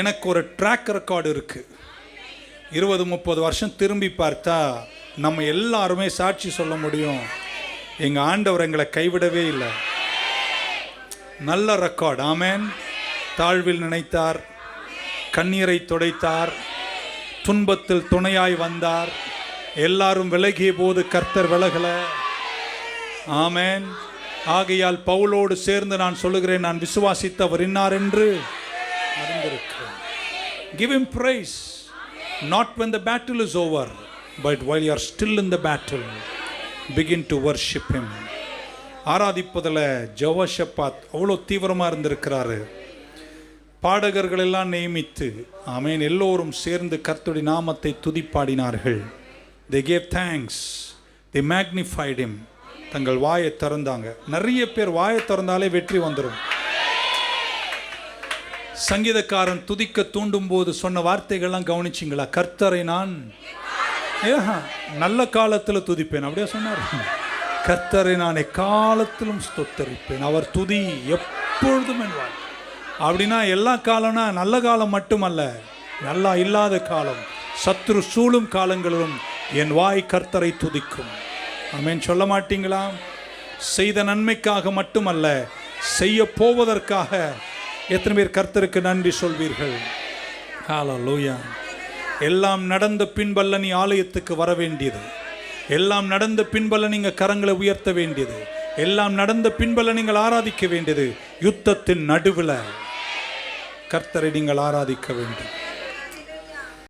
எனக்கு ஒரு track record இருக்கு. 20-30 வருஷம் திரும்பி பார்த்தா நம்ம எல்லாருமே சாட்சி சொல்ல முடியும், எங்க ஆண்டவர் எங்களை கைவிடவே இல்லை. நல்ல ரெக்கார்டு. ஆமென். தாழ்வில் நினைத்தார், கண்ணீரை துடைத்தார், துன்பத்தில் துணையாய் வந்தார். எல்லாரும் விலகிய போது கர்த்தர் விலகல. ஆமென். ஆகையால் பவுலோடு சேர்ந்து நான் சொல்லுகிறேன், நான் விசுவாசித்தவர் இன்னார் என்று அறிந்திருக்கிறேன். Give him praise, not when the battle is over, but while you are still in the battle, begin to worship him. ஆராதிப்பதில் ஜெகோஷாபாத் அவ்வளோ தீவிரமாக இருந்திருக்கிறாரு. பாடகர்கள் எல்லாம் நியமித்து, ஆமென், எல்லோரும் சேர்ந்து கர்த்தருடைய நாமத்தை துதிப்பாடினார்கள். They gave thanks, they magnified him. தங்கள் வாயை திறந்தாங்க. நிறைய பேர் வாயை திறந்தாலே வெற்றி வந்துடும். சங்கீதக்காரன் துதிக்க தூண்டும் போது சொன்ன வார்த்தைகள்லாம் கவனிச்சிங்களா? கர்த்தரை நான் நல்ல காலத்தில் துதிப்பேன், அப்படியே சொன்னார். கர்த்தரை நான் எக்காலத்திலும் ஸ்தோத்தரிப்பேன், அவர் துதி எப்பொழுதும் என்பார். அப்படின்னா எல்லா காலம்னா நல்ல காலம் மட்டுமல்ல, நல்லா இல்லாத காலம், சத்துரு சூழும் காலங்களிலும் என் வாய் கர்த்தரை துதிக்கும். ஆமென். சொல்ல மாட்டீங்களா? செய்த நன்மைக்காக மட்டுமல்ல, செய்ய போவதற்காக எத்தனை பேர் கர்த்தருக்கு நன்றி சொல்வீர்கள்? ஹல்லேலூயா. எல்லாம் நடந்த பின்பல்ல நீ ஆலயத்துக்கு வர வேண்டியது, எல்லாம் நடந்த பின்பல்ல நீங்க கரங்களை உயர்த்த வேண்டியது, எல்லாம் நடந்த பின்பல்ல நீங்கள் ஆராதிக்க வேண்டியது. யுத்தத்தின் நடுவில் கர்த்தரை நீங்கள் ஆராதிக்க வேண்டும்.